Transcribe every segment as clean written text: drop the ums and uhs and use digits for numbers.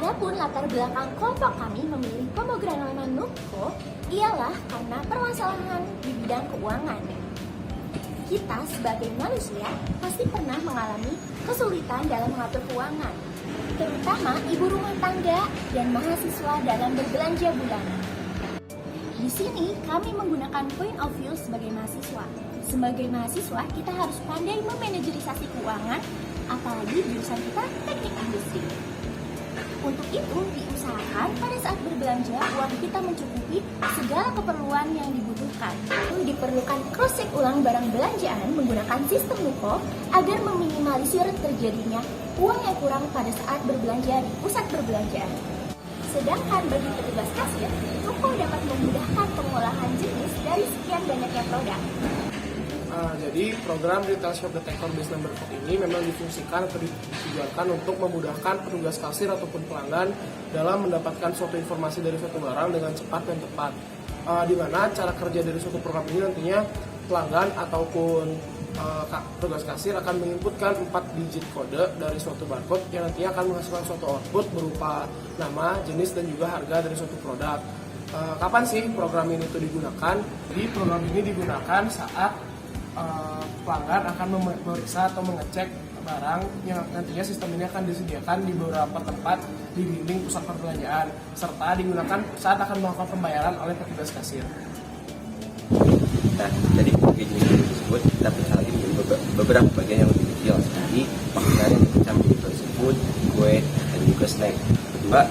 Adapun latar belakang kelompok kami memilih pemrograman Nukko ialah karena permasalahan di bidang keuangan. Kita sebagai manusia pasti pernah mengalami kesulitan dalam mengatur keuangan, terutama ibu rumah tangga dan mahasiswa dalam berbelanja bulanan. Di sini kami menggunakan point of view sebagai mahasiswa. Sebagai mahasiswa, kita harus pandai memanajerisasi keuangan, apalagi jurusan kita teknik industri. Untuk itu, diusahakan pada saat berbelanja, uang kita mencukupi segala keperluan yang dibutuhkan. Diperlukan cross-check ulang barang belanjaan menggunakan sistem Nukko agar meminimalisir terjadinya uang yang kurang pada saat berbelanja di pusat perbelanjaan. Sedangkan bagi petugas kasir, Nukko dapat memudahkan pengolahan jenis dari sekian banyaknya produk. Jadi program Retail Shop Detector Base Number Code ini memang difungsikan atau ditujukan untuk memudahkan petugas kasir ataupun pelanggan dalam mendapatkan suatu informasi dari suatu barang dengan cepat dan tepat. Di mana cara kerja dari suatu program ini nantinya pelanggan ataupun petugas kasir akan menginputkan 4 digit kode dari suatu barcode yang nantinya akan menghasilkan suatu output berupa nama, jenis, dan juga harga dari suatu produk. Kapan sih program ini digunakan? Jadi program ini digunakan saat pelanggan akan memeriksa atau mengecek barang yang nantinya sistem ini akan disediakan di beberapa tempat di dinding pusat perbelanjaan, serta digunakan saat akan melakukan pembayaran oleh petugas kasir. Nah, dari berbagai jenis tersebut kita pecah lagi menjadi beberapa bagian yang lebih kecil, seperti makanan yang dipecah menjadi seafood, kue, dan juga snack. Kedua,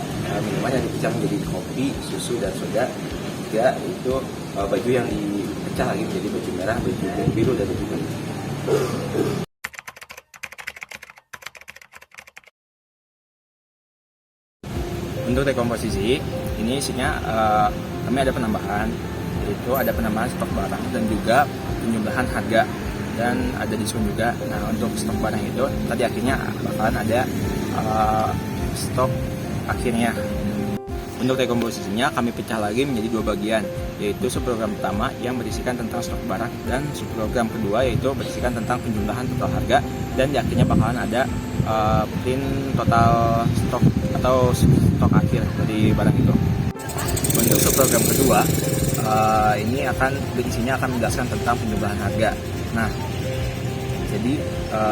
minuman yang dipecah menjadi kopi, susu, dan soda. Ketiga, itu baju yang dipecah lagi menjadi baju merah, baju biru, dan baju kuning. Untuk dekomposisi, ini isinya kami ada penambahan, yaitu ada penambahan stok barang dan juga penjumlahan harga, dan ada diskon juga. Nah, untuk stok barang itu tadi akhirnya bakalan ada stok akhirnya. Untuk dekomposisinya kami pecah lagi menjadi 2 bagian, yaitu subprogram pertama yang berisikan tentang stok barang dan subprogram kedua yaitu berisikan tentang penjumlahan total harga, dan di akhirnya bakalan ada print total stok atau stok akhir dari barang itu. Untuk subprogram kedua ini akan berisinya akan menjelaskan tentang penjumlahan harga. Nah, jadi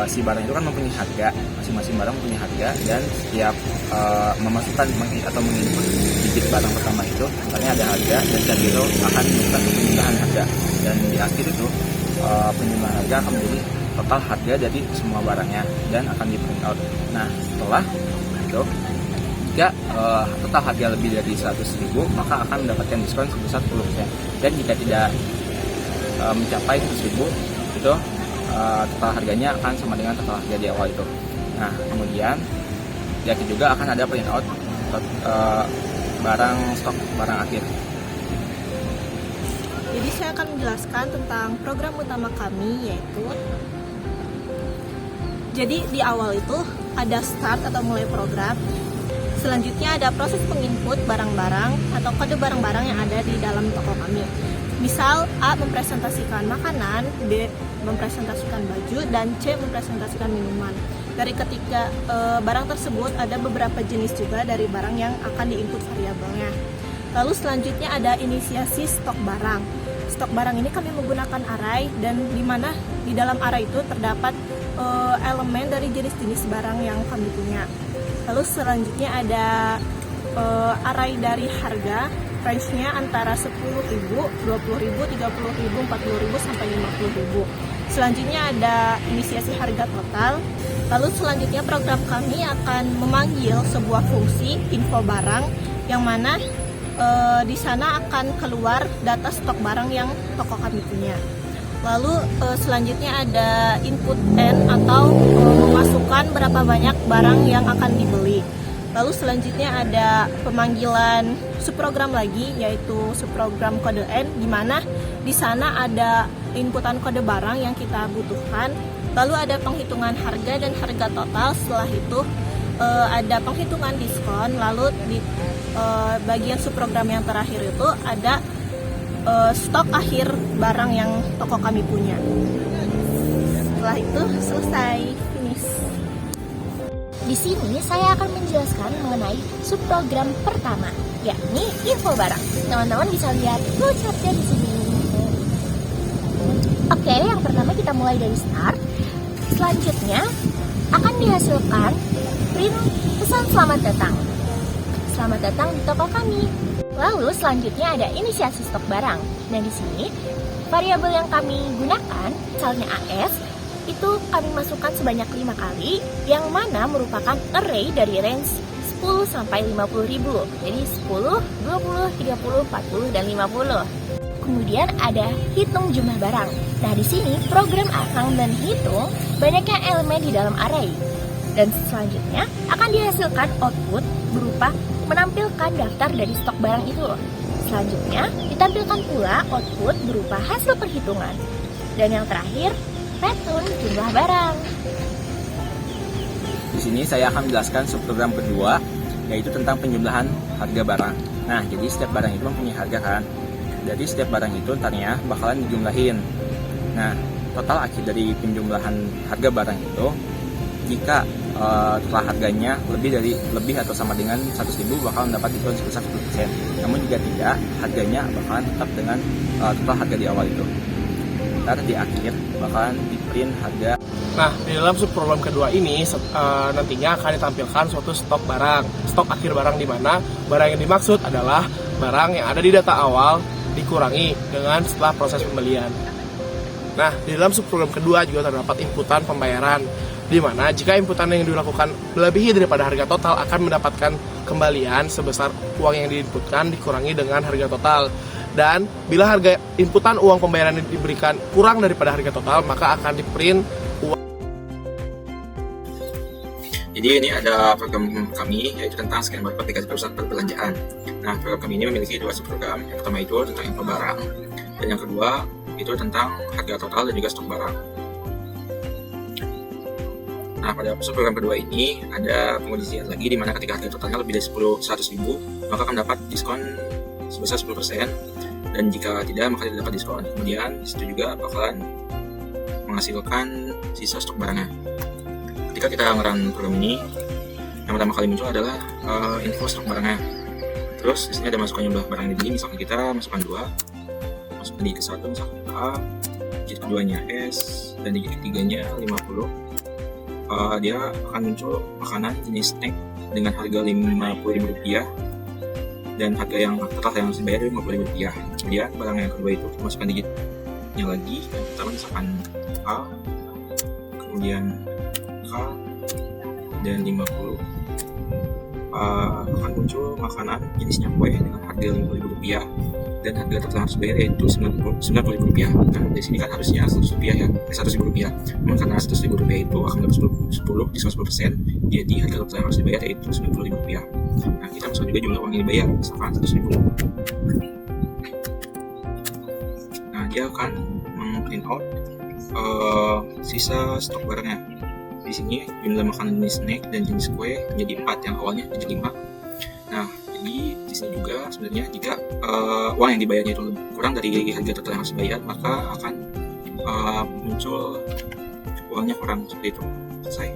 si barang itu kan mempunyai harga, masing-masing barang mempunyai harga, dan setiap memasukkan atau menginput digit barang pertama itu misalnya ada harga, dan dari itu akan menentukan penjumlahan harga, dan di akhir itu penjumlahan harga akan menjadi total harga dari semua barangnya dan akan di print out. Nah, setelah itu jika total harga lebih dari 100.000 maka akan mendapatkan diskon sebesar 10%, dan jika tidak mencapai 100.000 itu total harganya akan sama dengan total harga di awal itu. Nah, kemudian ya juga akan ada print out barang stok barang akhir. Jadi saya akan menjelaskan tentang program utama kami, yaitu jadi di awal itu ada start atau mulai program. Selanjutnya ada proses penginput barang-barang atau kode barang-barang yang ada di dalam toko kami. Misal A mempresentasikan makanan, B mempresentasikan baju, dan C mempresentasikan minuman. Dari ketiga barang tersebut ada beberapa jenis juga dari barang yang akan diinput variabelnya. Lalu selanjutnya ada inisiasi stok barang. Stok barang ini kami menggunakan array, dan di mana di dalam array itu terdapat elemen dari jenis-jenis barang yang kami punya. Lalu selanjutnya ada array dari harga, range-nya antara 10.000, 20.000, 30.000, 40.000 sampai 50.000. Selanjutnya ada inisiasi harga total. Lalu selanjutnya program kami akan memanggil sebuah fungsi info barang, yang mana di sana akan keluar data stok barang yang toko kami punya. Lalu selanjutnya ada input N atau memasukkan berapa banyak barang yang akan dibeli. Lalu selanjutnya ada pemanggilan subprogram lagi, yaitu subprogram kode N, di mana di sana ada inputan kode barang yang kita butuhkan. Lalu ada penghitungan harga dan harga total. Setelah itu ada penghitungan diskon. Lalu di bagian subprogram yang terakhir itu ada stok akhir barang yang toko kami punya. Setelah itu selesai, finish. Di sini saya akan menjelaskan mengenai subprogram pertama, yakni info barang. Teman-teman bisa lihat flowchartnya di sini. Oke, yang pertama kita mulai dari start. Selanjutnya akan dihasilkan print pesan selamat datang. Selamat datang di toko kami. Lalu selanjutnya ada inisiasi stok barang. Nah di sini variabel yang kami gunakan, misalnya AS, itu kami masukkan sebanyak 5 kali, yang mana merupakan array dari range 10 sampai 50 ribu. Jadi 10, 20, 30, 40, dan 50. Kemudian ada hitung jumlah barang. Nah di sini program akan dan hitung banyaknya elemen di dalam array. Dan selanjutnya akan dihasilkan output berupa menampilkan daftar dari stok barang itu. Selanjutnya ditampilkan pula output berupa hasil perhitungan. Dan yang terakhir, return jumlah barang. Di sini saya akan menjelaskan subprogram kedua, yaitu tentang penjumlahan harga barang. Nah, jadi setiap barang itu mempunyai harga kan. Jadi setiap barang itu ntarnya bakalan dijumlahin. Nah, total akhir dari penjumlahan harga barang itu, jika total harganya lebih atau sama dengan 100.000 bakal mendapat diskon sebesar 10%. Namun jika tidak, harganya bakalan tetap dengan total harga di awal itu. Ntar di akhir bakalan di print harga. Nah, di dalam subprogram kedua ini nantinya akan ditampilkan suatu stok barang, stok akhir barang, di mana barang yang dimaksud adalah barang yang ada di data awal dikurangi dengan setelah proses pembelian. Nah, di dalam subprogram kedua juga terdapat inputan pembayaran, di mana jika inputan yang dilakukan melebihi daripada harga total akan mendapatkan kembalian sebesar uang yang diinputkan dikurangi dengan harga total. Dan bila harga inputan uang pembayaran yang diberikan kurang daripada harga total, maka akan di-print uang. Jadi ini ada program kami, yaitu tentang scan barcode aplikasi pusat perbelanjaan. Nah, program kami ini memiliki dua subprogram. Yang pertama itu tentang info barang, dan yang kedua itu tentang harga total dan juga stok barang. Nah, pada subprogram kedua ini ada pengkondisian lagi, di mana ketika harga totalnya lebih dari 100.000, maka akan dapat diskon sebesar 10%, dan jika tidak maka tidak dapat diskon. Kemudian disitu juga bakalan menghasilkan sisa stok barangnya. Ketika kita nge-run program ini, yang pertama kali muncul adalah info stok barangnya. Terus di sini ada masukkan jumlah barang di sini, misalkan kita masukkan 2, masukkan digit ke-1 misalkan A, digit keduanya S, dan digit ketiganya 50. Dia akan muncul makanan jenis snack dengan harga Rp50.000, dan harga yang total yang harus dibayar Rp50.000. Kemudian barang yang kedua itu masukkan digitnya lagi, yang pertama misalkan A, kemudian K, dan 50. Akan muncul makanan jenisnya kue dengan harga Rp50.000, dan harga total yang harus dibayar yaitu Rp90.000. Nah, di sini kan harusnya Rp100.000 ya, Rp100.000. Namun karena Rp100.000 itu akan dapat 10% jadi harga total yang harus dibayar yaitu Rp90.000. Nah, kita masuk juga jumlah uang yang dibayar, misalkan Rp100.000. Nah, dia akan print out sisa stok barangnya. Di sini jumlah makanan jenis snack dan jenis kue menjadi 4, yang awalnya jadi 5. Nah, jadi di sini juga sebenarnya jika uang yang dibayarnya itu kurang dari harga total yang harus dibayar, maka akan muncul uangnya kurang, seperti itu. Selesai.